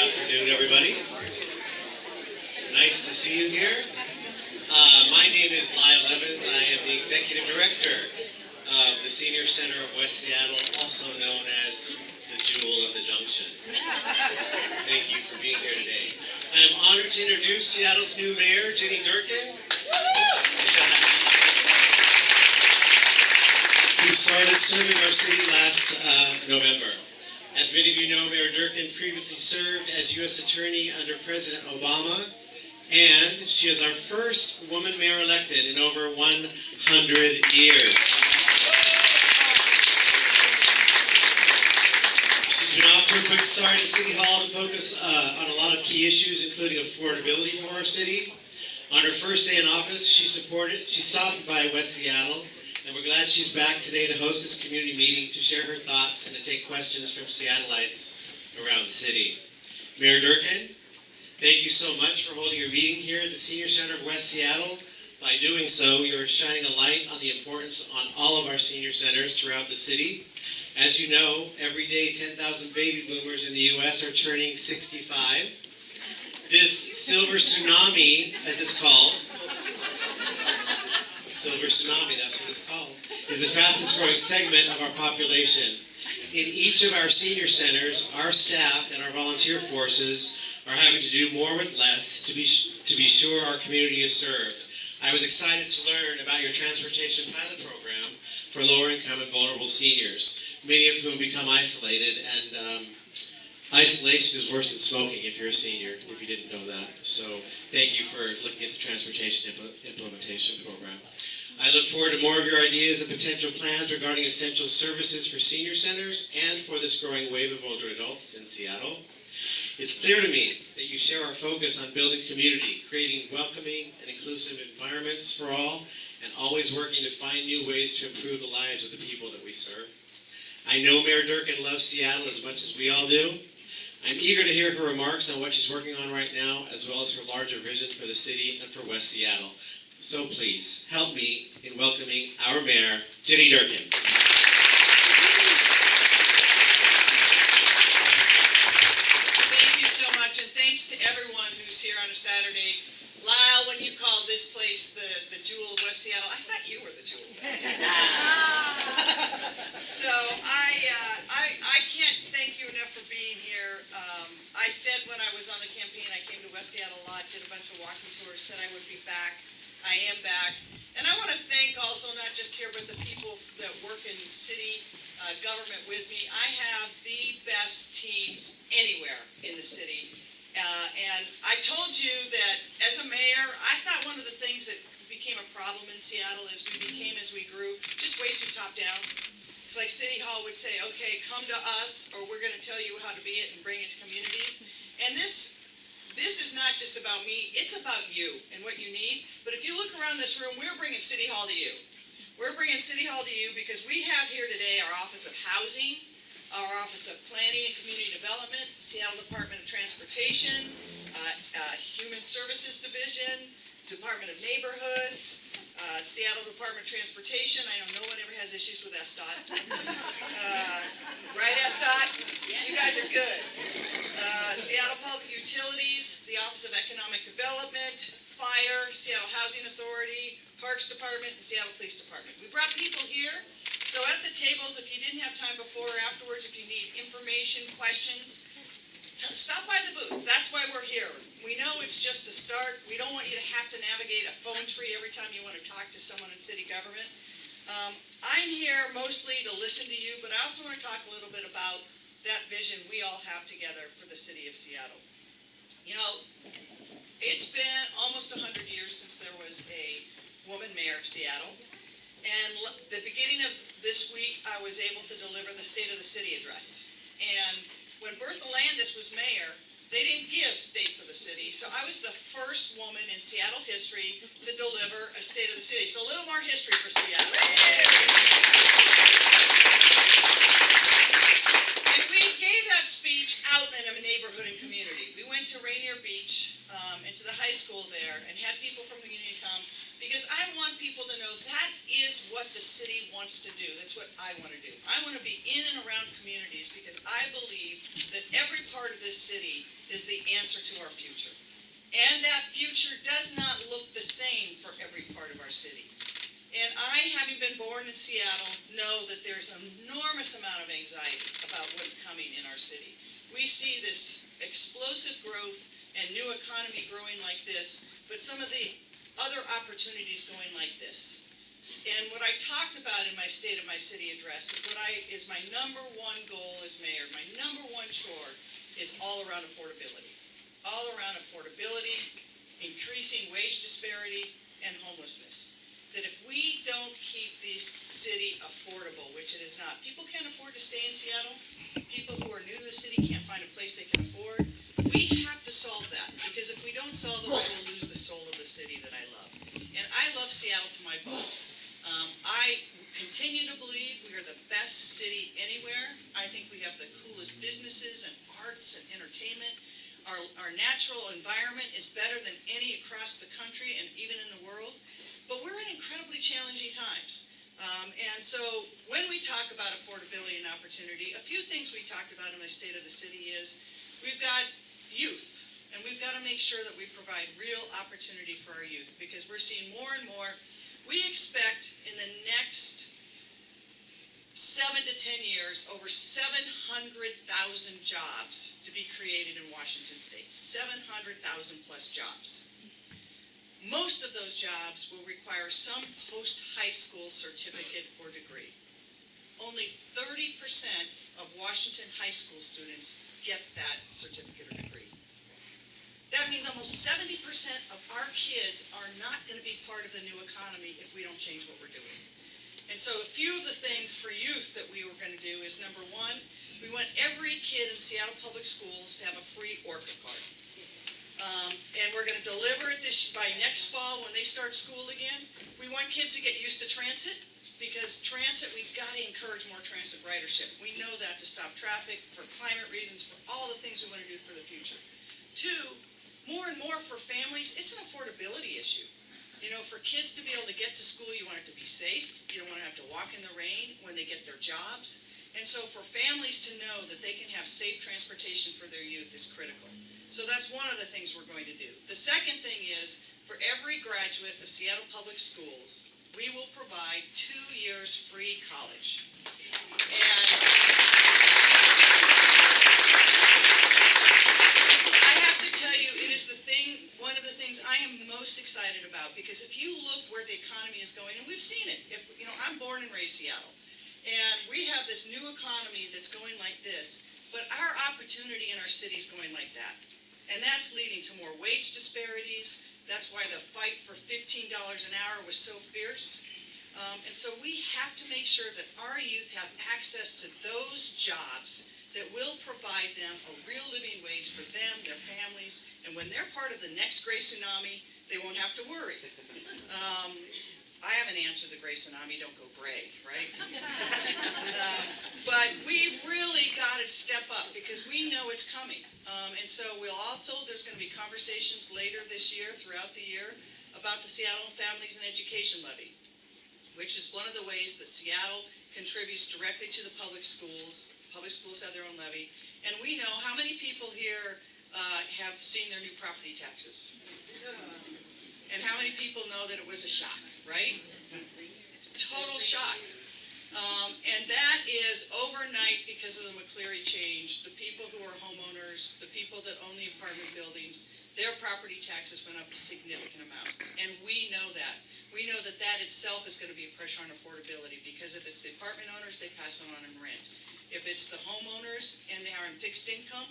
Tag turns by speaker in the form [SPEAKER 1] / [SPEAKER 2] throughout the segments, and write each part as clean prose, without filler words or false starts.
[SPEAKER 1] afternoon, everybody. Nice to see you here. My name is Lyle Evans. I am the Executive Director of the Senior Center of West Seattle, also known as the Jewel of the Junction. Thank you for being here today. I am honored to introduce Seattle's new mayor, Jenny Durkan, who started serving our city last November. As many of you know, Mayor Durkan previously served as U.S. Attorney under President Obama, and she is our first woman mayor elected in over 100 years. She's been off to a quick start at City Hall to focus on a lot of key issues, including affordability for our city. On her first day in office, she stopped by West Seattle, and we're glad she's back today to host this community meeting, to share her thoughts, and to take questions from Seattleites around the city. Mayor Durkan, thank you so much for holding your meeting here at the Senior Center of West Seattle. By doing so, you're shining a light on the importance on all of our senior centers throughout the city. As you know, every day 10,000 baby boomers in the U.S. are turning 65. This silver tsunami, as it's called, silver tsunami, that's what it's called, is the fastest growing segment of our population. In each of our senior centers, our staff and our volunteer forces are having to do more with less to be sure our community is served. I was excited to learn about your transportation pilot program for lower income and vulnerable seniors, many of whom become isolated, and isolation is worse than smoking if you're a senior, if you didn't know that. So thank you for looking at the transportation implementation program. I look forward to more of your ideas and potential plans regarding essential services for senior centers and for this growing wave of older adults in Seattle. It's clear to me that you share our focus on building community, creating welcoming and inclusive environments for all, and always working to find new ways to improve the lives of the people that we serve. I know Mayor Durkan loves Seattle as much as we all do. I'm eager to hear her remarks on what she's working on right now, as well as her larger vision for the city and for West Seattle. So please, help me in welcoming our Mayor, Jenny Durkan.
[SPEAKER 2] Thank you so much, and thanks to everyone who's here on a Saturday. Lyle, when you called this place the Jewel of West Seattle, I thought you were the Jewel of West Seattle. So I can't thank you enough for being here. I said when I was on the campaign, I came to West Seattle a lot, did a bunch of walking tours, said I would be back. I am back. And I want to thank also, not just here, but the people that work in city government with me. I have the best teams anywhere in the city. And I told you that as a mayor, I thought one of the things that became a problem in Seattle is we became, as we grew, just way too top down. It's like City Hall would say, okay, come to us, or we're going to tell you how to be it and bring it to communities. And this is not just about me, it's about you and what you need. But if you look around this room, we're bringing City Hall to you. We're bringing City Hall to you because we have here today our Office of Housing, our Office of Planning and Community Development, Seattle Department of Transportation, Human Services Division, Department of Neighborhoods, Seattle Department of Transportation. I know no one ever has issues with SDOT. Right, SDOT? You guys are good. Seattle Public Utilities, the Office of Economic Development, Fire, Seattle Housing Authority, Parks Department, and Seattle Police Department. We brought people here, so at the tables, if you didn't have time before or afterwards, if you need information, questions, stop by the booth. That's why we're here. We know it's just a start. We don't want you to have to navigate a phone tree every time you want to talk to someone in city government. I'm here mostly to listen to you, but I also want to talk a little bit about that vision we all have together for the city of Seattle. You know, it's been almost 100 years since there was a woman mayor of Seattle. And the beginning of this week, I was able to deliver the State of the City address. And when Bertha Landis was mayor, they didn't give states of the city, so I was the first woman in Seattle history to deliver a State of the City. So a little more history for Seattle. And we gave that speech out in a neighborhood and community. We went to Rainier Beach and to the high school there and had people from the union come, because I want people to know that is what the city wants to do. That's what I want to do. I want to be in and around communities because I believe that every part of this city is the answer to our future. And that future does not look the same for every part of our city. And I, having been born in Seattle, know that there's an enormous amount of anxiety about what's coming in our city. We see this explosive growth and new economy growing like this, but some of the other opportunities going like this. And what I talked about in my State of My City address is my number one goal as mayor, my number one chore is all around affordability. All around affordability, increasing wage disparity, and homelessness. That if we don't keep this city affordable, which it is not, people can't afford to stay in Seattle, people who are new to the city can't find a place they can afford, we have to solve that, because if we don't solve it, we will lose the soul of the city that I love. And I love Seattle to my bones. I continue to believe we are the best city anywhere. I think we have the coolest businesses and arts and entertainment. Our natural environment is better than any across the country and even in the world. But we're in incredibly challenging times. And so when we talk about affordability and opportunity, a few things we talked about in my State of the City is we've got youth. And we've got to make sure that we provide real opportunity for our youth, because we're seeing more and more. We expect in the next 7 to 10 years, over 700,000 jobs to be created in Washington State. 700,000 plus jobs. Most of those jobs will require some post-high school certificate or degree. Only 30% of Washington high school students get that certificate or degree. That means almost 70% of our kids are not going to be part of the new economy if we don't change what we're doing. And so a few of the things for youth that we were going to do is, number one, we want every kid in Seattle Public Schools to have a free ORCA card. And we're going to deliver it by next fall when they start school again. We want kids to get used to transit, because transit, we've got to encourage more transit ridership. We know that to stop traffic, for climate reasons, for all the things we want to do for the future. 2, more and more for families, it's an affordability issue. You know, for kids to be able to get to school, you want it to be safe. You don't want to have to walk in the rain when they get their jobs. And so for families to know that they can have safe transportation for their youth is critical. So that's one of the things we're going to do. The second thing is, for every graduate of Seattle Public Schools, we will provide 2 years free college. And I have to tell you, it is one of the things I am most excited about, because if you look where the economy is going, and we've seen it, I'm born and raised Seattle, and we have this new economy that's going like this, but our opportunity in our city is going like that. And that's leading to more wage disparities. That's why the fight for $15 an hour was so fierce. And so we have to make sure that our youth have access to those jobs that will provide them a real living wage for them, their families, and when they're part of the next gray tsunami, they won't have to worry. I haven't answered the gray tsunami, don't go gray, right? But we've really got to step up, because we know it's coming. And so there's going to be conversations later this year, throughout the year, about the Seattle Families and Education Levy, which is one of the ways that Seattle contributes directly to the public schools. Public schools have their own levy. And we know how many people here have seen their new property taxes. And how many people know that it was a shock, right? Total shock. And that is overnight, because of the McCleary change. The people who are homeowners, the people that own the apartment buildings, their property taxes went up a significant amount. And we know that. We know that that itself is going to be a pressure on affordability, because if it's the apartment owners, they pass it on in rent. If it's the homeowners and they are in fixed income,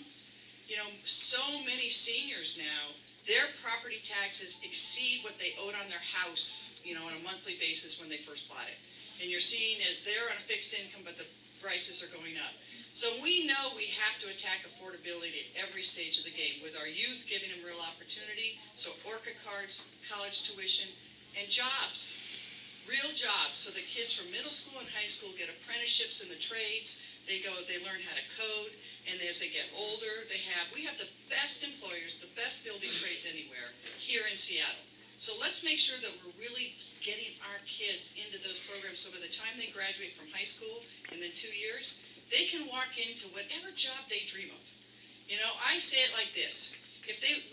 [SPEAKER 2] so many seniors now, their property taxes exceed what they owed on their house, on a monthly basis when they first bought it. And you're seeing as they're on a fixed income, but the prices are going up. So we know we have to attack affordability at every stage of the game, with our youth, giving them real opportunity. So ORCA cards, college tuition, and jobs, real jobs. So the kids from middle school and high school get apprenticeships in the trades. They learn how to code, and as they get older, we have the best employers, the best building trades anywhere here in Seattle. So let's make sure that we're really getting our kids into those programs, so by the time they graduate from high school, and then 2 years, they can walk into whatever job they dream of.
[SPEAKER 3] You know, I say it like this.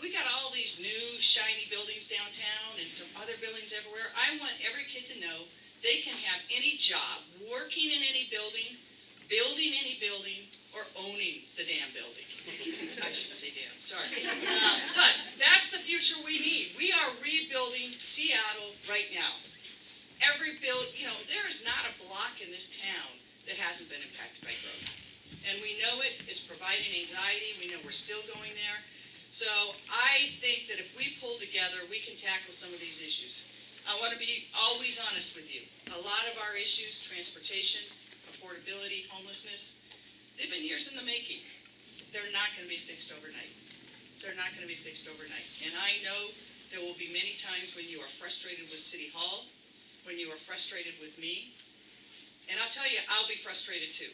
[SPEAKER 3] We got all these new shiny buildings downtown and some other buildings everywhere. I want every kid to know they can have any job, working in any building, building any building, or owning the damn building. I shouldn't say damn, sorry. But that's the future we need. We are rebuilding Seattle right now. There is not a block in this town that hasn't been impacted by growth. And we know it, it's providing anxiety, we know we're still going there. So I think that if we pull together, we can tackle some of these issues. I want to be always honest with you. A lot of our issues, transportation, affordability, homelessness, they've been years in the making. They're not going to be fixed overnight. They're not going to be fixed overnight. And I know there will be many times when you are frustrated with City Hall, when you are frustrated with me. And I'll tell you, I'll be frustrated too.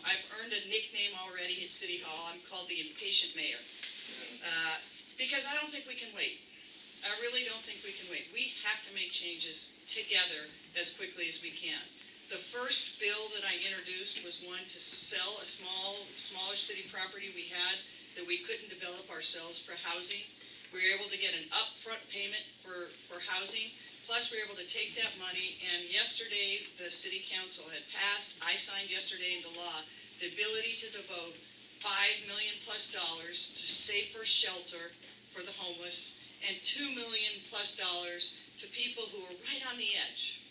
[SPEAKER 3] I've earned a nickname already at City Hall. I'm called the impatient mayor. Because I don't think we can wait. I really don't think we can wait. We have to make changes together as quickly as we can. The first bill that I introduced was one to sell a smaller city property we had that we couldn't develop ourselves for housing. We were able to get an upfront payment for housing. Plus, we were able to take that money, and yesterday the city council had passed, I signed yesterday into law, the ability to devote $5 million+ to safer shelter for the homeless, and $2 million+ to people who are right on the edge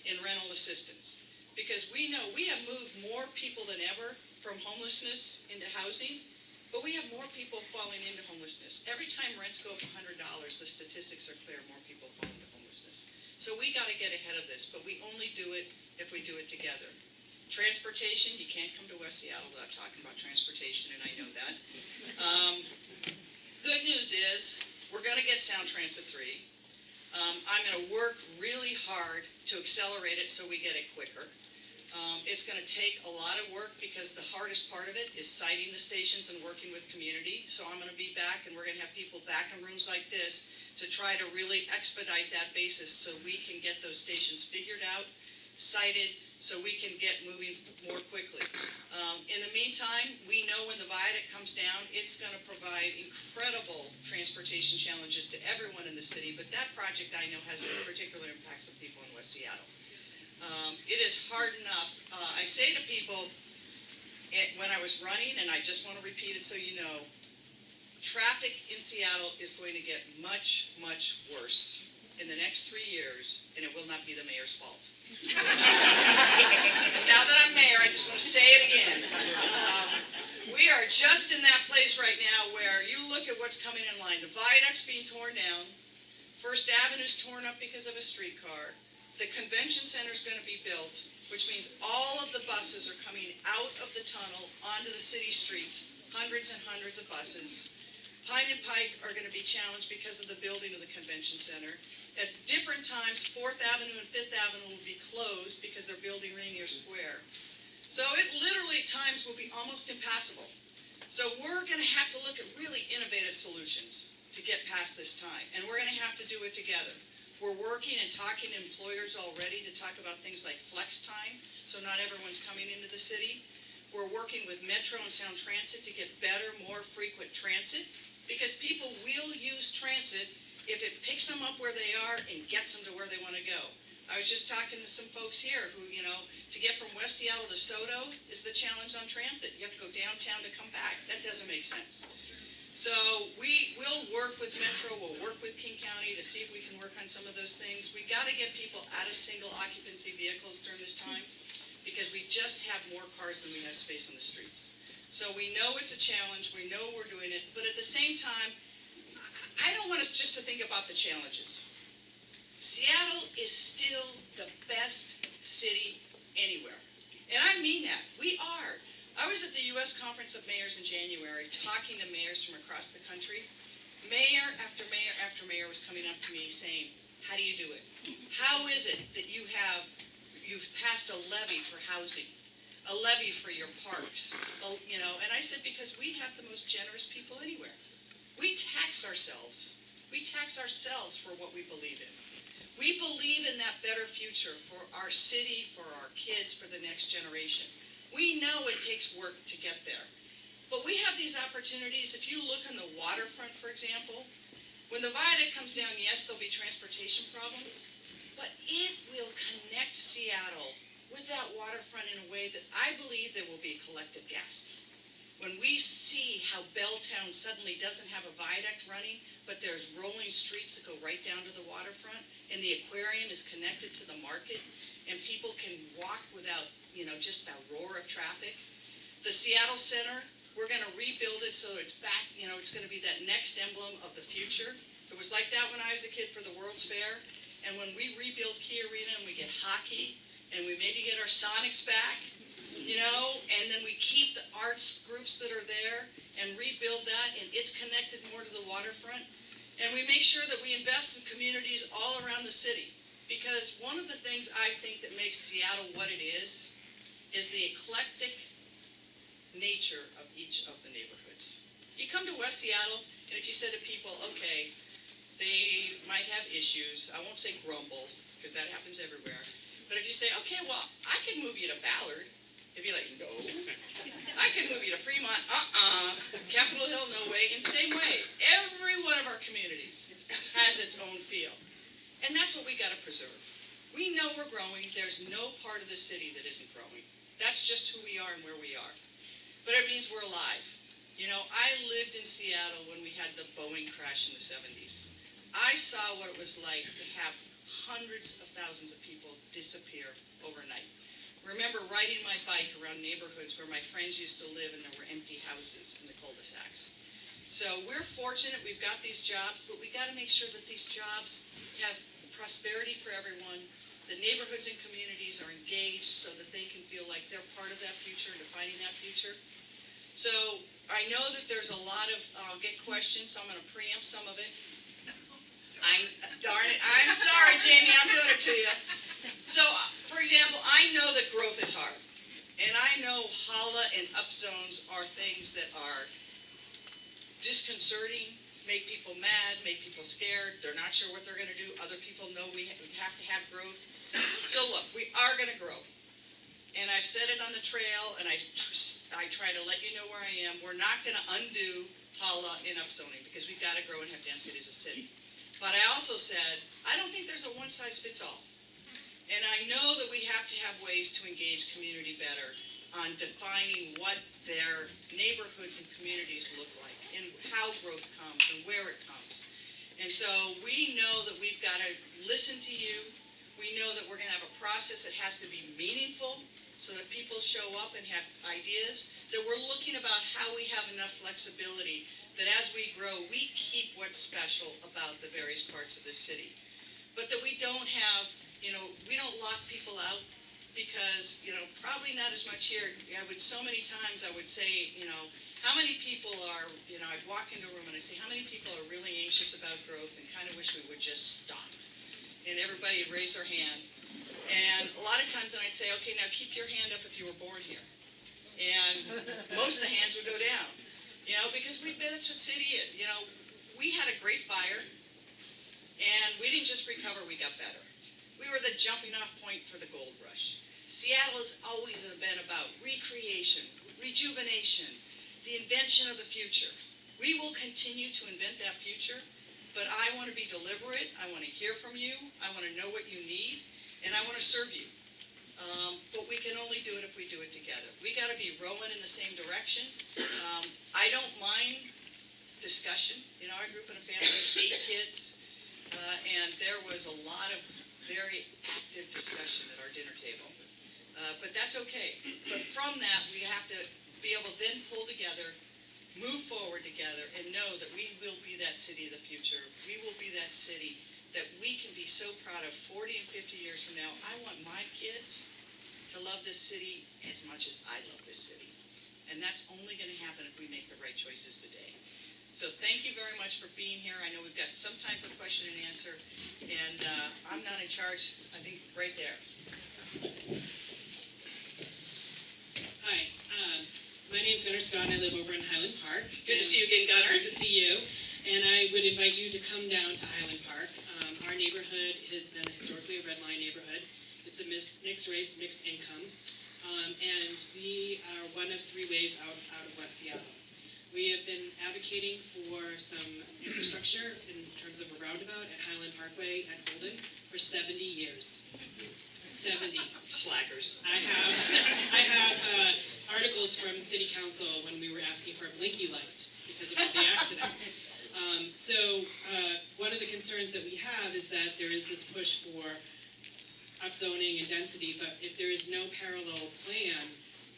[SPEAKER 3] in rental assistance. Because we know we have moved more people than ever from homelessness into housing, but we have more people falling into homelessness. Every time rents go up $100, the statistics are clear, more people fall into homelessness. So we got to get ahead of this, but we only do it if we do it together. Transportation, you can't come to West Seattle without talking about transportation, and I know that. Good news is, we're going to get Sound Transit 3. I'm going to work really hard to accelerate it so we get it quicker. It's going to take a lot of work because the hardest part of it is siting the stations and working with community. So I'm going to be back, and we're going to have people back in rooms like this to try to really expedite that basis so we can get those stations figured out, sited, so we can get moving more quickly. In the meantime, we know when the viaduct comes down, it's going to provide incredible transportation challenges to everyone in the city, but that project I know has particular impacts on people in West Seattle. It is hard enough. I say to people, when I was running, and I just want to repeat it so you know, traffic in Seattle is going to get much, much worse in the next 3 years, and it will not be the mayor's fault. And now that I'm mayor, I just want to say it again. We are just in that place right now where you look at what's coming in line. The viaduct's being torn down. First Avenue's torn up because of a streetcar. The convention center's going to be built, which means all of the buses are coming out of the tunnel onto the city streets, hundreds and hundreds of buses. Pine and Pike are going to be challenged because of the building of the convention center. At different times, 4th Avenue and 5th Avenue will be closed because they're building Rainier Square. So it literally times will be almost impassable. So we're going to have to look at really innovative solutions to get past this time, and we're going to have to do it together. We're working and talking to employers already to talk about things like flex time, so not everyone's coming into the city. We're working with Metro and Sound Transit to get better, more frequent transit, because people will use transit if it picks them up where they are and gets them to where they want to go. I was just talking to some folks here who, to get from West Seattle to SoDo is the challenge on transit. You have to go downtown to come back. That doesn't make sense. So we will work with Metro, we'll work with King County to see if we can work on some of those things. We got to get people out of single occupancy vehicles during this time because we just have more cars than we have space on the streets. So we know it's a challenge, we know we're doing it, but at the same time, I don't want us just to think about the challenges. Seattle is still the best city anywhere. And I mean that. We are. I was at the U.S. Conference of Mayors in January talking to mayors from across the country. Mayor after mayor after mayor was coming up to me saying, how do you do it? How is it that you've passed a levy for housing, a levy for your parks? And I said, because we have the most generous people anywhere. We tax ourselves. We tax ourselves for what we believe in. We believe in that better future for our city, for our kids, for the next generation. We know it takes work to get there. But we have these opportunities. If you look on the waterfront, for example, when the viaduct comes down, yes, there'll be transportation problems, but it will connect Seattle with that waterfront in a way that I believe there will be a collective gasp. When we see how Belltown suddenly doesn't have a viaduct running, but there's rolling streets that go right down to the waterfront, and the aquarium is connected to the market, and people can walk without, just that roar of traffic. The Seattle Center, we're gonna rebuild it so it's back, it's gonna be that next emblem of the future. It was like that when I was a kid for the World's Fair, and when we rebuild Key Arena and we get hockey, and we maybe get our Sonics back, and then we keep the arts groups that are there and rebuild that, and it's connected more to the waterfront. And we make sure that we invest in communities all around the city. Because one of the things I think that makes Seattle what it is the eclectic nature of each of the neighborhoods. You come to West Seattle, and if you said to people, okay, they might have issues, I won't say grumble, because that happens everywhere, but if you say, okay, well, I can move you to Ballard, they'd be like, no. I can move you to Fremont, Capitol Hill, no way. And same way, every one of our communities has its own feel. And that's what we gotta preserve. We know we're growing, there's no part of the city that isn't growing. That's just who we are and where we are. But it means we're alive. I lived in Seattle when we had the Boeing crash in the 70s. I saw what it was like to have hundreds of thousands of people disappear overnight. Remember riding my bike around neighborhoods where my friends used to live and there were empty houses in the cul-de-sacs. So we're fortunate, we've got these jobs, but we gotta make sure that these jobs have prosperity for everyone. The neighborhoods and communities are engaged so that they can feel like they're part of that future and defining that future. So I know that there's a lot of, I'll get questions, so I'm gonna preempt some of it. Darn it, I'm sorry, Jamie, I'm doing it to you. So, for example, I know that growth is hard. And I know holla and upzones are things that are disconcerting, make people mad, make people scared. They're not sure what they're going to do. Other people know we have to have growth. So look, we are going to grow. And I've said it on the trail, and I try to let you know where I am. We're not going to undo holla and upzoning because we've got to grow and have density as a city. But I also said, I don't think there's a one-size-fits-all. And I know that we have to have ways to engage community better on defining what their neighborhoods and communities look like and how growth comes and where it comes. And so we know that we've got to listen to you. We know that we're going to have a process that has to be meaningful so that people show up and have ideas, that we're looking about how we have enough flexibility that as we grow, we keep what's special about the various parts of the city. But that we don't have, we don't lock people out because, probably not as much here. So many times I would say, how many people are, I'd walk into a room and I'd say, how many people are really anxious about growth and kind of wish we would just stop? And everybody would raise their hand. And a lot of times then I'd say, okay, now keep your hand up if you were born here. And most of the hands would go down, because that's what city is. We had a great fire and we didn't just recover, we got better. We were the jumping off point for the gold rush. Seattle has always been about recreation, rejuvenation, the invention of the future. We will continue to invent that future, but I want to be deliberate, I want to hear from you, I want to know what you need, and I want to serve you. But we can only do it if we do it together. We got to be rowing in the same direction. I don't mind discussion. I grew up in a family of 8 kids, and there was a lot of very active discussion at our dinner table. But that's okay. But from that, we have to be able to then pull together, move forward together, and know that we will be that city of the future. We will be that city that we can be so proud of 40 and 50 years from now. I want my kids to love this city as much as I love this city. And that's only going to happen if we make the right choices today. So thank you very much for being here. I know we've got some time for question and answer. And I'm not in charge, I think, right there.
[SPEAKER 4] Hi, my name's Gunnar Scott and I live over in Highland Park.
[SPEAKER 3] Good to see you again, Gunnar.
[SPEAKER 4] Good to see you. And I would invite you to come down to Highland Park. Our neighborhood has been historically a red line neighborhood. It's a mixed race, mixed income. and we are one of 3 ways out of West Seattle. We have been advocating for some infrastructure in terms of a roundabout at Highland Parkway at Holden for 70 years. 70.
[SPEAKER 3] Slackers.
[SPEAKER 4] I have articles from City Council when we were asking for a blinky light because of all the accidents. One of the concerns that we have is that there is this push for upzoning and density, but if there is no parallel plan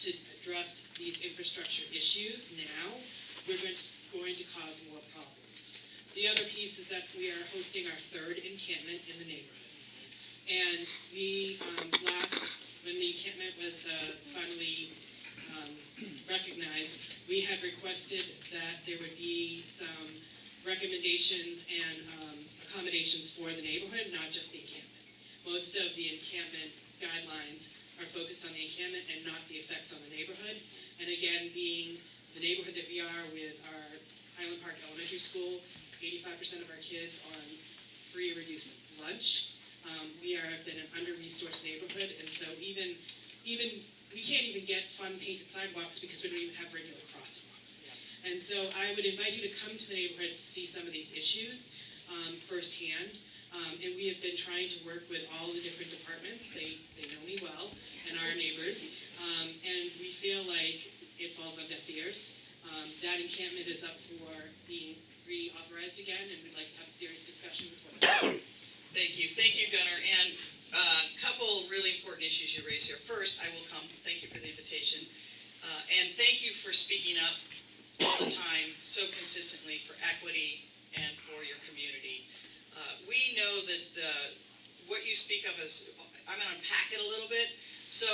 [SPEAKER 4] to address these infrastructure issues now, we're going to cause more problems. The other piece is that we are hosting our 3rd encampment in the neighborhood. And we, when the encampment was finally recognized, we had requested that there would be some recommendations and accommodations for the neighborhood, not just the encampment. Most of the encampment guidelines are focused on the encampment and not the effects on the neighborhood. And again, being the neighborhood that we are with our Highland Park Elementary School, 85% of our kids on free or reduced lunch. We have been an under-resourced neighborhood, and so even we can't even get fun painted sidewalks because we don't even have regular crosswalks. Yeah. And so I would invite you to come to the neighborhood to see some of these issues firsthand. And we have been trying to work with all the different departments. They know me well, and our neighbors. And we feel like it falls on deaf ears. That encampment is up for being reauthorized again, and we'd like to have a serious discussion before that happens.
[SPEAKER 3] Thank you, Gunnar. And a couple really important issues you raised here. First, I will come. Thank you for the invitation. And thank you for speaking up all the time, so consistently, for equity and for your community. We know that what you speak of is, I'm going to unpack it a little bit. So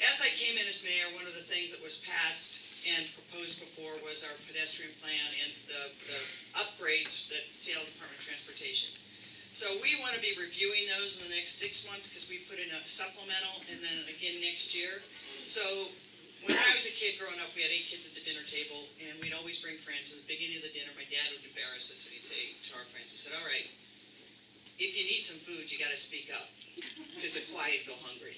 [SPEAKER 3] as I came in as mayor, one of the things that was passed and proposed before was our pedestrian plan and the upgrades that Seattle Department of Transportation. So we want to be reviewing those in the next 6 months because we put in a supplemental and then again next year. So when I was a kid growing up, we had 8 kids at the dinner table and we'd always bring friends. At the beginning of the dinner, my dad would embarrass us and he'd say to our friends, he said, all right, if you need some food, you got to speak up because the quiet go hungry.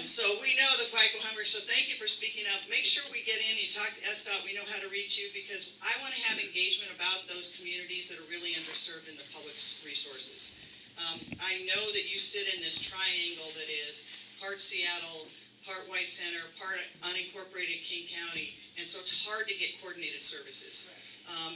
[SPEAKER 3] So we know the quiet go hungry, so thank you for speaking up. Make sure we get in, you talk to SDOT, we know how to reach you because I want to have engagement about those communities that are really underserved in the public resources. I know that you sit in this triangle that is part Seattle, part White Center, part unincorporated King County, and so it's hard to get coordinated services.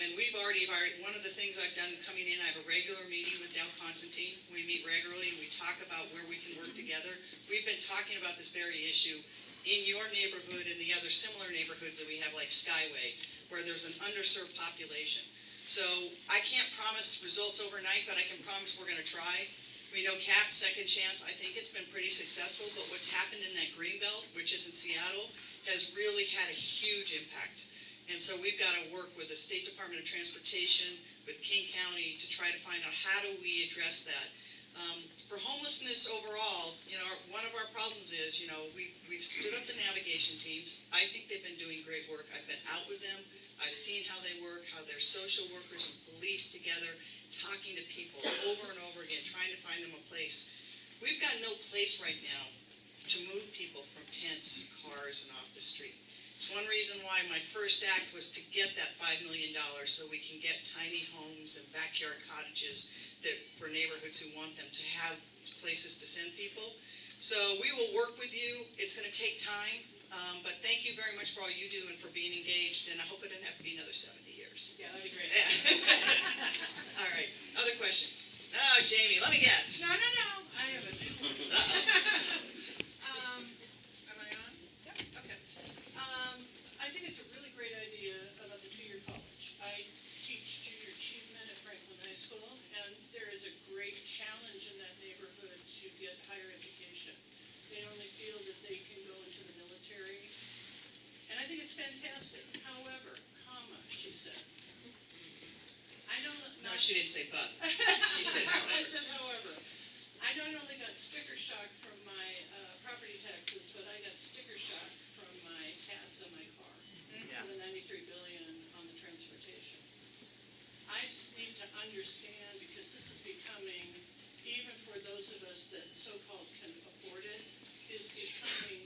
[SPEAKER 3] And we've already, one of the things I've done coming in, I have a regular meeting with Dow Constantine. We meet regularly and we talk about where we can work together. We've been talking about this very issue in your neighborhood and the other similar neighborhoods that we have like Skyway, where there's an underserved population. So I can't promise results overnight, but I can promise we're going to try. We know CAP, Second Chance, I think it's been pretty successful, but what's happened in that Greenbelt, which is in Seattle, has really had a huge impact. And so we've got to work with the State Department of Transportation, with King County, to try to find out how do we address that. For homelessness overall, one of our problems is, we've stood up the navigation teams. I think they've been doing great work. I've been out with them. I've seen how they work, how they're social workers and police together, talking to people over and over again, trying to find them a place. We've got no place right now to move people from tents, cars, and off the street. It's one reason why my first act was to get that $5 million so we can get tiny homes and backyard cottages for neighborhoods who want them to have places to send people. So we will work with you. It's going to take time, but thank you very much for all you do and for being engaged, and I hope it doesn't have to be another 70 years.
[SPEAKER 4] Yeah, that'd be great.
[SPEAKER 3] All right, other questions? Oh, Jamie, let me guess.
[SPEAKER 5] No, I have a am I on? Yep. Okay. I think it's a really great idea about the 2-year college. I teach junior achievement at Franklin High School, and there is a great challenge in that neighborhood to get higher education. They only feel that they can go into the military, and I think it's fantastic. However, she said. I don't know.
[SPEAKER 3] No, she didn't say but. She said however.
[SPEAKER 5] I said however. I not only got sticker shock from my property taxes, but I got sticker shock from my tabs on my car. For the $93 billion on the transportation. I just need to understand, because this is becoming, even for those of us that so-called can afford it, is becoming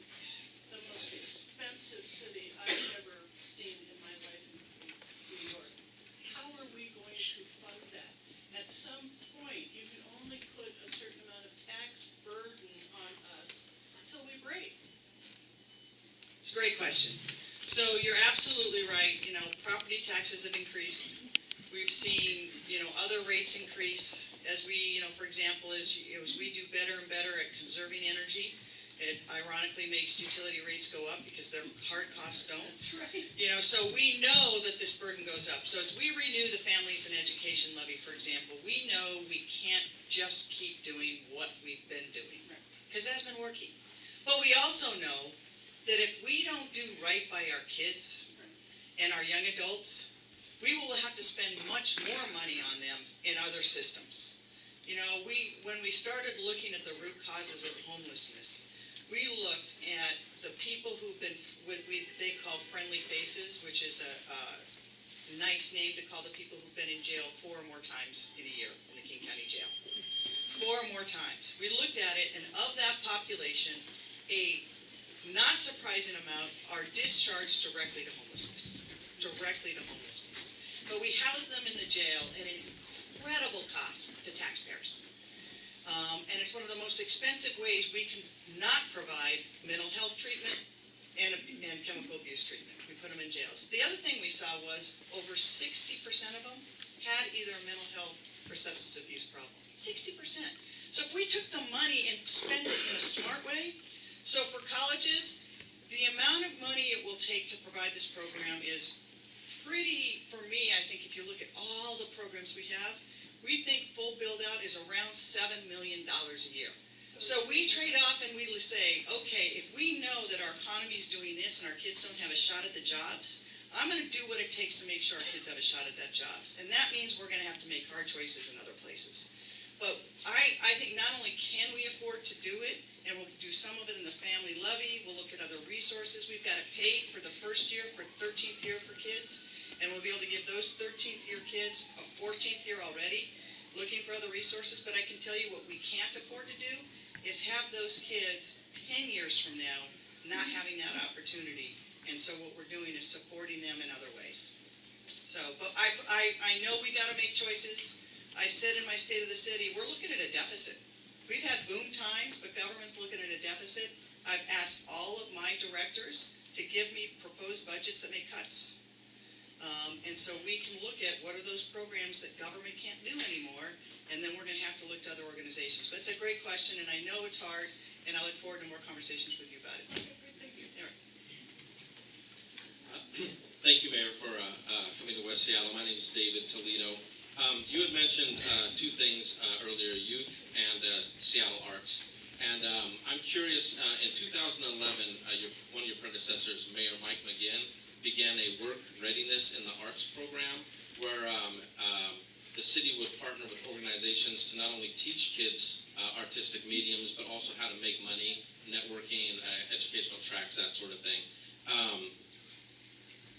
[SPEAKER 3] So you're absolutely right, property taxes have increased. We've seen, other rates increase as we, for example, as we do better and better at conserving energy. It ironically makes utility rates go up because their hard costs don't.
[SPEAKER 5] That's right.
[SPEAKER 3] So we know that this burden goes up. So as we renew the Families and Education Levy, for example, we know we can't just keep doing what we've been doing, because that's been working. But we also know that if we don't do right by our kids and our young adults, we will have to spend much more money on them in other systems. When we started looking at the root causes of homelessness, we looked at the people who've been, they call friendly faces, which is a nice name to call the people who've been in jail 4 or more times in a year in the King County Jail. 4 or more times. We looked at it, and of that population, a not surprising amount are discharged directly to homelessness. Directly to homelessness. But we house them in the jail at an incredible cost to taxpayers. And it's one of the most expensive ways we can not provide mental health treatment and chemical abuse treatment. We put them in jails. The other thing we saw was over 60% of them had either a mental health or substance abuse problem. 60%. So if we took the money and spent it in a smart way, so for colleges, the amount of money it will take to provide this program is pretty, for me, I think if you look at all the programs we have, we think full build-out is around $7 million a year. So we trade off and we say, okay, if we know that our economy is doing this and our kids don't have a shot at the jobs, I'm going to do what it takes to make sure our kids have a shot at that jobs. And that means we're going to have to make hard choices in other places. But I think not only can we afford to do it, and we'll do some of it in the family levy, we'll look at other resources. We've got it paid for the first year, for 13th year for kids, and we'll be able to give those 13th year kids a 14th year already, looking for other resources. But I can tell you what we can't afford to do is have those kids 10 years from now not having that opportunity. And so what we're doing is supporting them in other ways. So, but I know we got to make choices. I said in my State of the City, we're looking at a deficit. We've had boom times, but government's looking at a deficit. I've asked all of my directors to give me proposed budgets that make cuts. And so we can look at what are those programs that government can't do anymore, and then we're going to have to look to other organizations. But it's a great question, and I know it's hard, and I look forward to more conversations with you about it.
[SPEAKER 5] Thank you.
[SPEAKER 6] Thank you, Mayor, for coming to West Seattle. My name is David Toledo. You had mentioned 2 things earlier, youth and Seattle arts. And I'm curious, in 2011, one of your predecessors, Mayor Mike McGinn, began a work readiness in the arts program where the city would partner with organizations to not only teach kids artistic mediums, but also how to make money, networking, educational tracks, that sort of thing.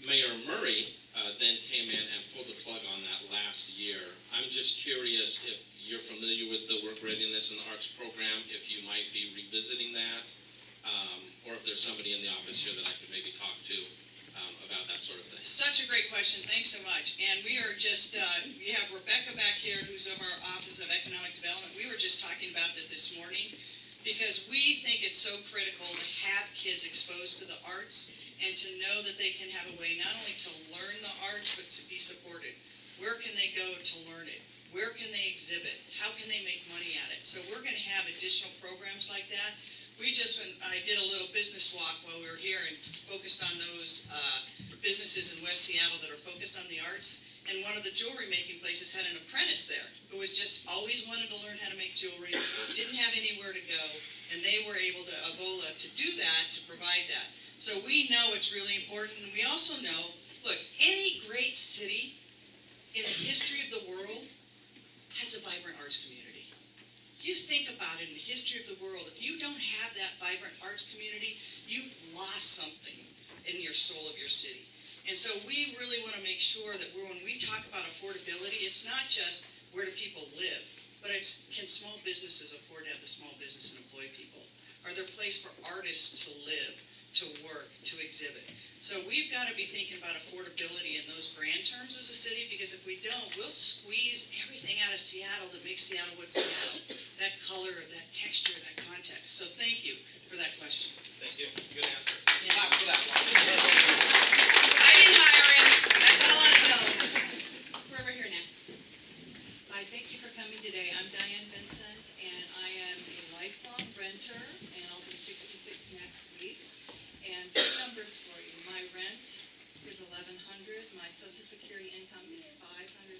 [SPEAKER 6] Mayor Murray then came in and pulled the plug on that last year. I'm just curious if you're familiar with the work readiness in the arts program, if you might be revisiting that, or if there's somebody in the office here that I could maybe talk to about that sort of thing.
[SPEAKER 3] Such a great question. Thanks so much. And we are just, we have Rebecca back here, who's of our Office of Economic Development. We were just talking about that this morning because we think it's so critical to have kids exposed to the arts and to know that they can have a way not only to learn the arts, but to be supported. Where can they go to learn it? Where can they exhibit? How can they make money at it? So we're going to have additional programs like that. I did a little business walk while we were here and focused on those businesses in West Seattle that are focused on the arts. And one of the jewelry making places had an apprentice there who was just always wanted to learn how to make jewelry, didn't have anywhere to go, and they were able to, Ebola, to do that, to provide that. So we know it's really important, and we also know, look, any great city in the history of the world has a vibrant arts community. You think about it in the history of the world, if you don't have that vibrant arts community, you've lost something in your soul of your city. And so we really want to make sure that when we talk about affordability, it's not just where do people live, but it's can small businesses afford to have the small business and employ people? Are there places for artists to live, to work, to exhibit? So we've got to be thinking about affordability in those grand terms as a city, because if we don't, we'll squeeze everything out of Seattle that makes Seattle what's Seattle. That color, that texture, that context. So thank you for that question.
[SPEAKER 6] Thank you. Good answer.
[SPEAKER 3] Yeah.
[SPEAKER 6] Clap for that one.
[SPEAKER 7] is $1,100. My Social Security income is $594.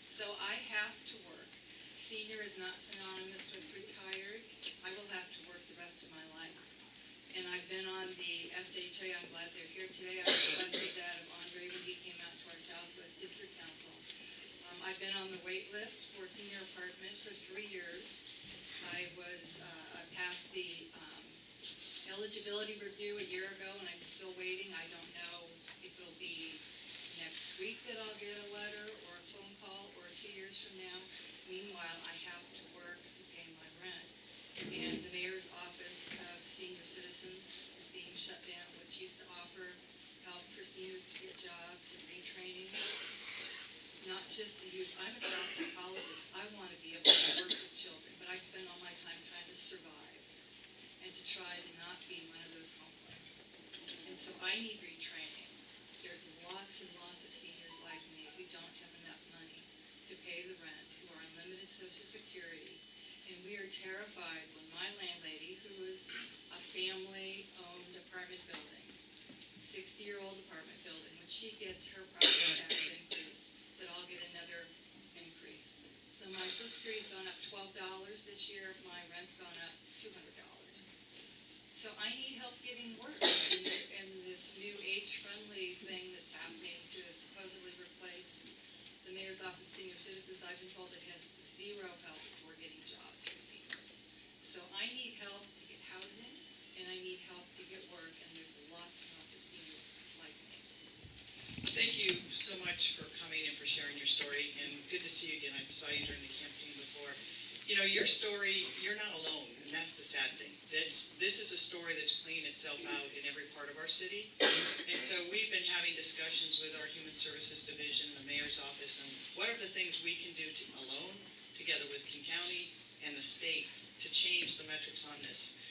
[SPEAKER 7] So I have to work. Senior is not synonymous with retired. I will have to work the rest of my life. And I've been on the SHA. I'm glad they're here today. I requested that of Andre when he came out to our Southwest District Council. I've been on the wait list for senior apartment for 3 years. I passed the eligibility review a year ago, and I'm still waiting. I don't know if it'll be next week that I'll get a letter or a phone call, or 2 years from now. Meanwhile, I have to work to pay my rent. And the mayor's office of senior citizens is being shut down, which used to offer help for seniors to get jobs and retraining. Not just the youth. I'm a child psychologist. I want to be able to work with children, but I spend all my time trying to survive and to try to not be one of those homeless. And so I need retraining. There's lots and lots of seniors like me who don't have enough money to pay the rent, who are on limited Social Security. And we are terrified when my landlady, who is a family-owned apartment building, 60-year-old apartment building, when she gets her property tax increase, that I'll get another increase. So my Social Security's gone up $12 this year. My rent's gone up $200. So I need help getting work. And this new age-friendly thing that's happening to supposedly replace the mayor's office of senior citizens, I've been told it has zero help for getting jobs for seniors. So I need help to get housing, and I need help to get work, and there's lots and lots of seniors like me.
[SPEAKER 3] Thank you so much for coming and for sharing your story, and good to see you again. I saw you during the campaign before. You know, your story, you're not alone, and that's the sad thing. This is a story that's playing itself out in every part of our city, and so we've been having discussions with our Human Services Division, the mayor's office, and what are the things we can do alone, together with King County and the state, to change the metrics on this.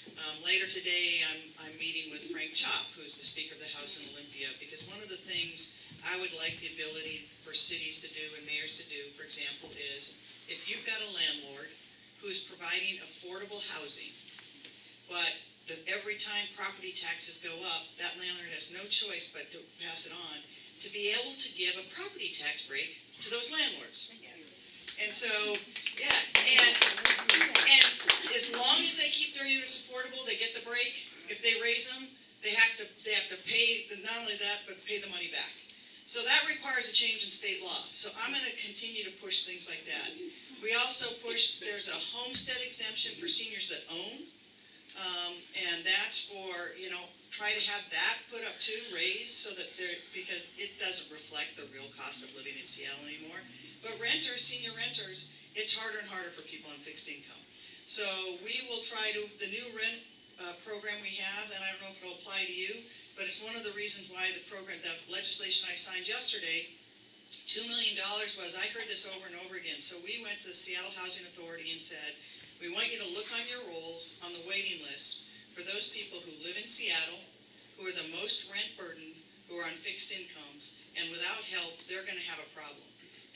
[SPEAKER 3] Later today, I'm meeting with Frank Chop, who's the Speaker of the House in Olympia, because one of the things I would like the ability for cities to do and mayors to do, for example, is if you've got a landlord who's providing affordable housing, but every time property taxes go up, that landlord has no choice but to pass it on, to be able to give a property tax break to those landlords. And so, yeah, and as long as they keep their units affordable, they get the break. If they raise them, they have to pay, not only that, but pay the money back. So that requires a change in state law. So I'm going to continue to push things like that. We also push, there's a homestead exemption for seniors that own, and that's for, try to have that put up too, raised, so that because it doesn't reflect the real cost of living in Seattle anymore. But renters, senior renters, it's harder and harder for people on fixed income. So we will try to, the new rent program we have, and I don't know if it'll apply to you, but it's one of the reasons why the legislation I signed yesterday, $2 million was, I heard this over and over again. So we went to the Seattle Housing Authority and said, we want you to look on your rolls on the waiting list for those people who live in Seattle, who are the most rent burdened, who are on fixed incomes, and without help, they're going to have a problem.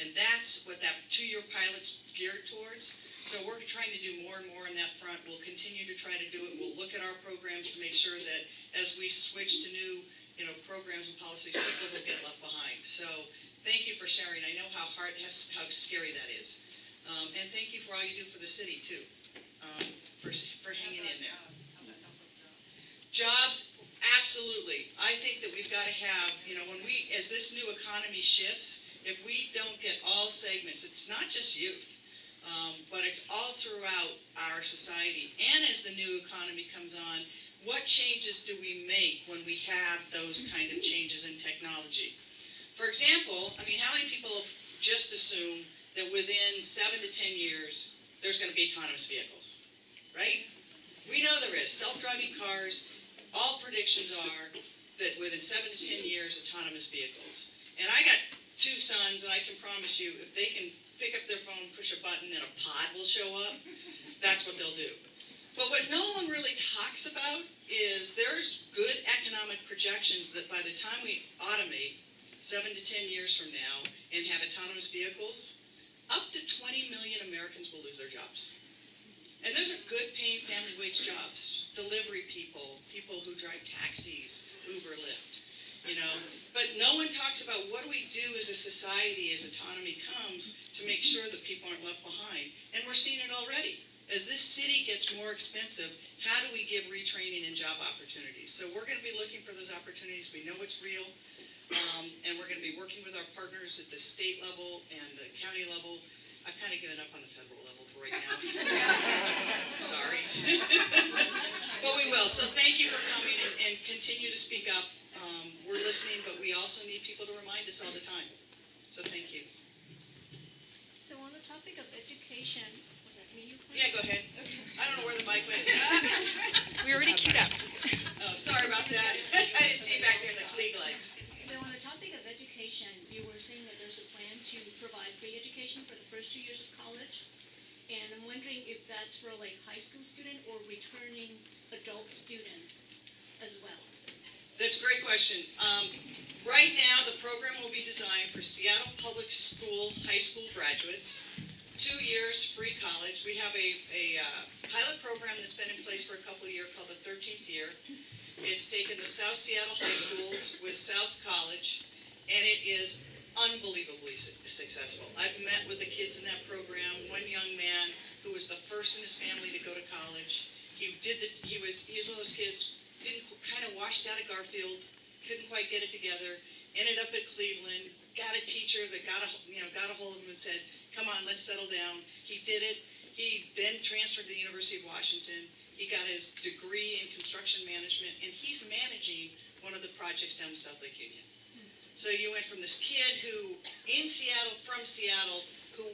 [SPEAKER 3] And that's what that 2-year pilot's geared towards. So we're trying to do more and more on that front. We'll continue to try to do it. We'll look at our programs to make sure that as we switch to new, programs and policies, people don't get left behind. So thank you for sharing. I know how scary that is. And thank you for all you do for the city too, for hanging in there. Jobs, absolutely. I think that we've got to have, as this new economy shifts, if we don't get all segments, it's not just youth, but it's all throughout our society. And as the new economy comes on, what changes do we make when we have those kind of changes in technology? For example, how many people just assume that within 7 to 10 years, there's going to be autonomous vehicles, right? We know there is. Self-driving cars, all predictions are that within 7 to 10 years, autonomous vehicles. And I got 2 sons, and I can promise you, if they can pick up their phone, push a button, and a pod will show up, that's what they'll do. But what no one really talks about is there's good economic projections that by the time we automate 7 to 10 years from now and have autonomous vehicles, up to 20 million Americans will lose their jobs. And those are good paying family wage jobs. Delivery people, people who drive taxis, Uber, Lyft. expensive, how do we give retraining and job opportunities? So we're gonna be looking for those opportunities, we know it's real, and we're gonna be working with our partners at the state level and the county level. I've kind of given up on the federal level for right now. Sorry. But we will, so thank you for coming and continue to speak up. We're listening, but we also need people to remind us all the time. So thank you.
[SPEAKER 8] So on the topic of education, was that me you put?
[SPEAKER 3] Yeah, go ahead. I don't know where the mic went.
[SPEAKER 8] We already queued up.
[SPEAKER 3] Oh, sorry about that. I didn't see you back there in the Klieg lights.
[SPEAKER 8] So on the topic of education, you were saying that there's a plan to provide free education for the first 2 years of college. And I'm wondering if that's for like high school student or returning adult students as well.
[SPEAKER 3] That's a great question. Right now, the program will be designed for Seattle Public School high school graduates. 2 years free college. We have a pilot program that's been in place for a couple of years called the 13th year. It's taken the South Seattle high schools with South College, and it is unbelievably successful. I've met with the kids in that program. One young man who was the first in his family to go to college. He was one of those kids, kind of washed out of Garfield, couldn't quite get it together, ended up at Cleveland, got a teacher that got a hold of him and said, come on, let's settle down. He did it. He then transferred to the University of Washington. He got his degree in construction management, and he's managing one of the projects down in South Lake Union. So you went from this kid who, in Seattle, from Seattle, who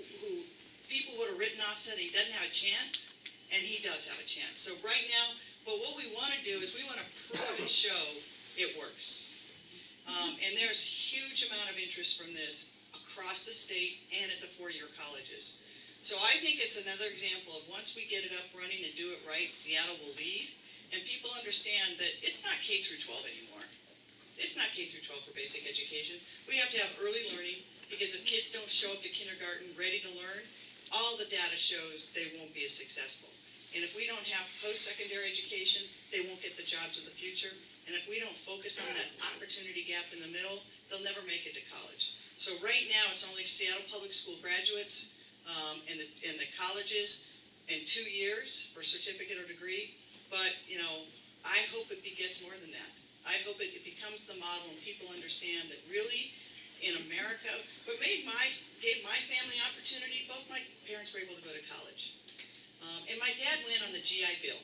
[SPEAKER 3] people would have written off, said he doesn't have a chance, and he does have a chance. So right now, but what we want to do is we want to prove and show it works. And there's a huge amount of interest from this across the state and at the four-year colleges. So I think it's another example of once we get it up running and do it right, Seattle will lead, and people understand that it's not K through 12 anymore. It's not K through 12 for basic education. We have to have early learning, because if kids don't show up to kindergarten ready to learn, all the data shows they won't be as successful. And if we don't have post-secondary education, they won't get the jobs of the future. And if we don't focus on that opportunity gap in the middle, they'll never make it to college. So right now, it's only Seattle Public School graduates and the colleges in 2 years for certificate or degree. But, I hope it begets more than that. I hope it becomes the model and people understand that really, in America, what gave my family opportunity, both my parents were able to go to college. And my dad went on the GI Bill.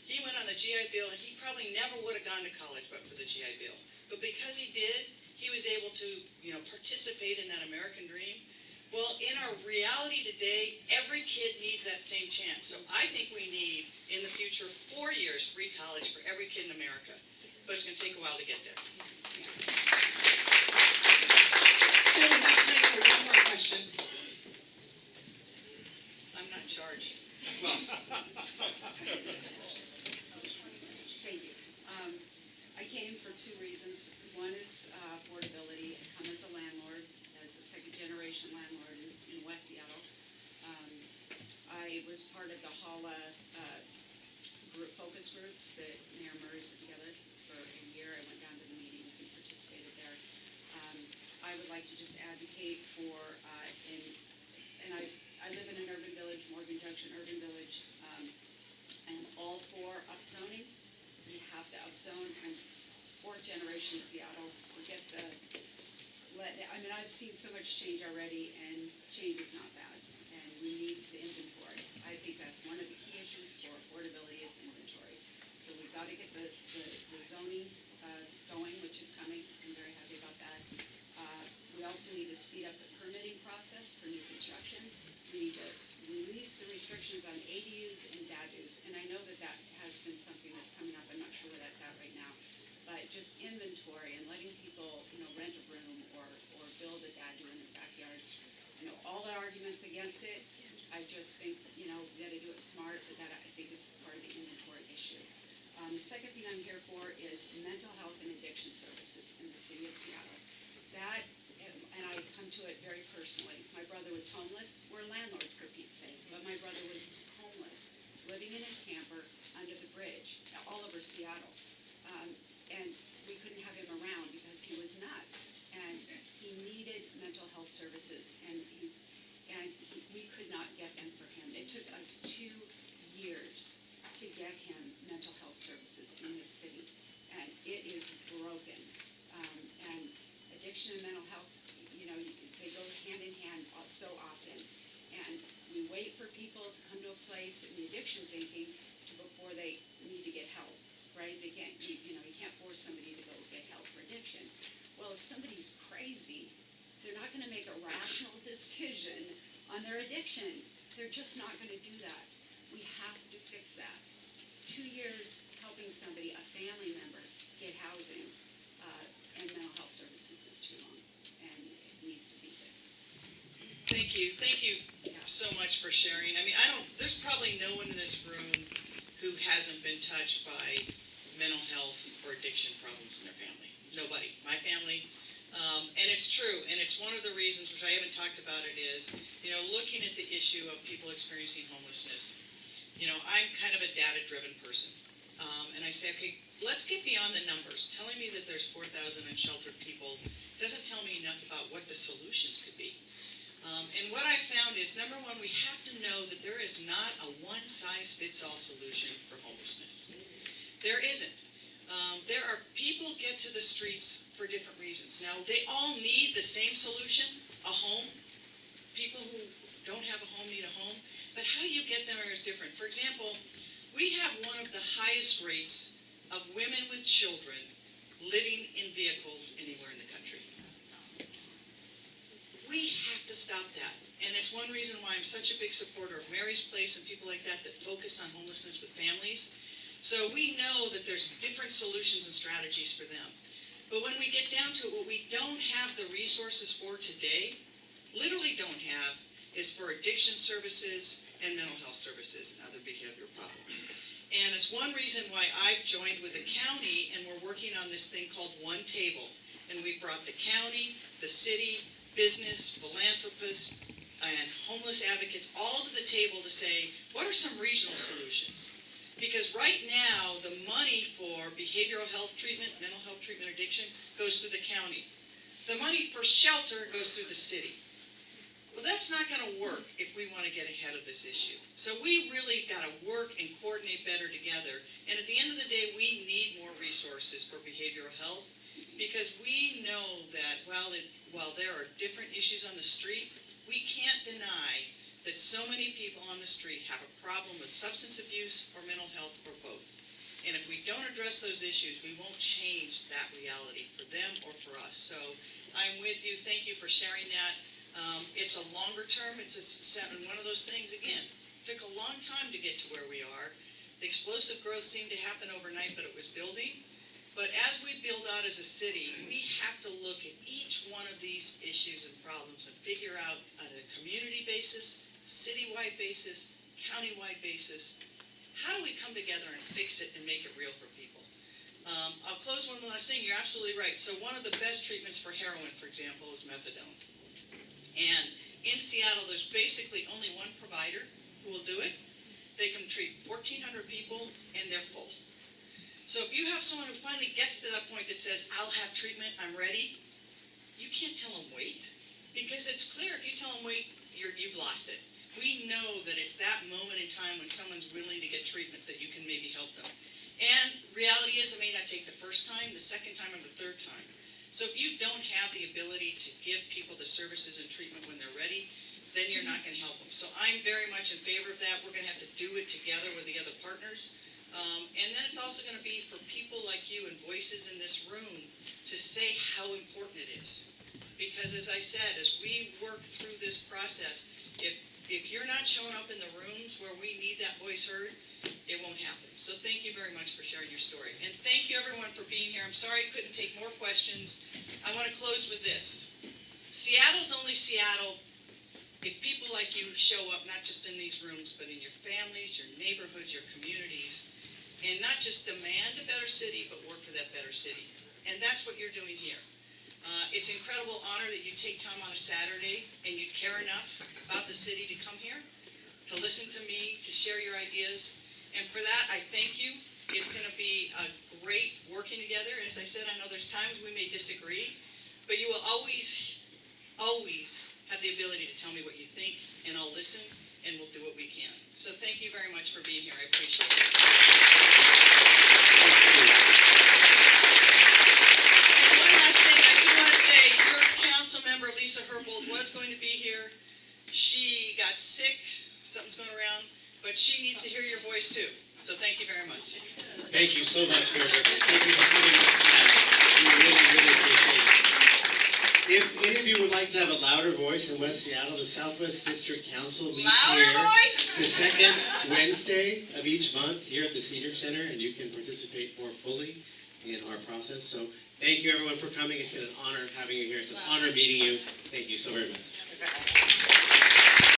[SPEAKER 3] He went on the GI Bill, and he probably never would have gone to college but for the GI Bill. But because he did, he was able to, participate in that American dream. Well, in our reality today, every kid needs that same chance. So I think we need, in the future, 4 years free college for every kid in America. But it's going to take a while to get there.
[SPEAKER 9] Phil, we have time for one more question.
[SPEAKER 3] I'm not in charge. Well,
[SPEAKER 10] Thank you. I came for 2 reasons. One is affordability. I come as a landlord, as a second-generation landlord in West Seattle. I was part of the HALA focus groups that Mayor Murray put together for a year. I went down to the meetings and participated there. I would like to just advocate for, and I live in an urban village, Morgan Junction Urban Village. I'm all for upzoning. We have to upzone. I'm 4th generation Seattle. Forget I've seen so much change already, and change is not bad. And we need the inventory. I think that's one of the key issues for affordability is inventory. So we've got to get the zoning going, which is coming. I'm very happy about that. We also need to speed up the permitting process for new construction. We need to release the restrictions on ADUs and DADUs. And I know that has been something that's coming up. I'm not sure where that's at right now. But just inventory and letting people, rent a room or build a DADU in their backyards. I know all the arguments against it. I just think, we got to do it smart, but that I think is part of the inventory issue. The second thing I'm here for is mental health and addiction services in the city of Seattle. That, and I come to it very personally. My brother was homeless. We're landlords, for Pete's sake, but my brother was homeless, living in his camper under the bridge, all over Seattle. And we couldn't have him around because he was nuts. And he needed mental health services, and we could not get them for him. It took us 2 years addiction and mental health, they go hand in hand so often. And we wait for people to come to a place in the addiction thinking before they need to get help, right? They can't, you can't force somebody to go get help for addiction. Well, if somebody's crazy, they're not going to make a rational decision on their addiction. They're just not going to do that. We have to fix that. 2 years helping somebody, a family member, get housing and mental health services is too long, and it needs to be fixed.
[SPEAKER 3] Thank you so much for sharing. I mean, there's probably no one in this room who hasn't been touched by mental health or addiction problems in their family. Nobody. My family. And it's true, and it's one of the reasons, which I haven't talked about it, is, looking at the issue of people experiencing homelessness. I'm kind of a data-driven person. And I say, okay, let's get beyond the numbers. Telling me that there's 4,000 unsheltered people doesn't tell me enough about what the solutions could be. And what I found is, number one, we have to know that there is not a one-size-fits-all solution for homelessness. There isn't. There are people get to the streets for different reasons. Now, they all need the same solution, a home. People who don't have a home need a home. But how you get there is different. For example, we have one of the highest rates of women with children living in vehicles anywhere in the country. We have to stop that. And it's one reason why I'm such a big supporter of Mary's Place and people like that focus on homelessness with families. So we know that there's different solutions and strategies for them. But when we get down to it, what we don't have the resources for today, literally don't have, is for addiction services and mental health services and other behavioral problems. And it's one reason why I've joined with the county, and we're working on this thing called One Table. And we brought the county, the city, business, philanthropists, and homeless advocates all to the table to say, what are some regional solutions? Because right now, the money for behavioral health treatment, mental health treatment, addiction, goes through the county. The money for shelter goes through the city. Well, that's not going to work if we want to get ahead of this issue. So we really got to work and coordinate better together. And at the end of the day, we need more resources for behavioral health, because we know that while there are different issues on the street, we can't deny that so many people on the street have a problem with substance abuse or mental health or both. And if we don't address those issues, we won't change that reality for them or for us. So I'm with you. Thank you for sharing that. It's a longer term. It's one of those things, again, it took a long time to get to where we are. The explosive growth seemed to happen overnight, but it was building. But as we build out as a city, we have to look at each one of these issues and problems and figure out on a community basis, citywide basis, countywide basis, how do we come together and fix it and make it real for people? I'll close one last thing. You're absolutely right. So one of the best treatments for heroin, for example, is methadone. And in Seattle, there's basically only one provider who will do it. They can treat 1,400 people, and they're full. So if you have someone who finally gets to that point that says, I'll have treatment, I'm ready, you can't tell them wait. Because it's clear, if you tell them wait, you've lost it. We know that it's that moment in time when someone's willing to get treatment that you can maybe help them. And reality is, it may not take the first time, the second time, or the third time. So if you don't have the ability to give people the services and treatment when they're ready, then you're not going to help them. So I'm very much in favor of that. We're going to have to do it together with the other partners. And then it's also going to be for people like you and voices in this room to say how important it is. Because as I said, as we work through this process, if you're not showing up in the rooms where we need that voice heard, it won't happen. So thank you very much for sharing your story. And thank you everyone for being here. I'm sorry I couldn't take more questions. I want to close with this. Seattle's only Seattle if people like you show up, not just in these rooms, but in your families, your neighborhoods, your communities, and not just demand a better city, but work for that better city. And that's what you're doing here. It's an incredible honor that you take time on a Saturday and you care enough about the city to come here, to listen to me, to share your ideas. And for that, I thank you. It's going to be a great working together. As I said, I know there's times we may disagree, but you will always, always have the ability to tell me what you think, and I'll listen, and we'll do what we can. So thank you very much for being here. I appreciate it. And one last thing, I do want to say,
[SPEAKER 1] Perfect. Thank you for coming to tonight. We really, really appreciate it. If any of you would like to have a louder voice in West Seattle, the Southwest District Council meets
[SPEAKER 3] Louder
[SPEAKER 1] here
[SPEAKER 3] voice?
[SPEAKER 1] the second Wednesday of each month here at the Senior Center, and you can participate more fully in our process. So thank you everyone for coming. It's been an honor having you here. It's an honor meeting you. Thank you so very much.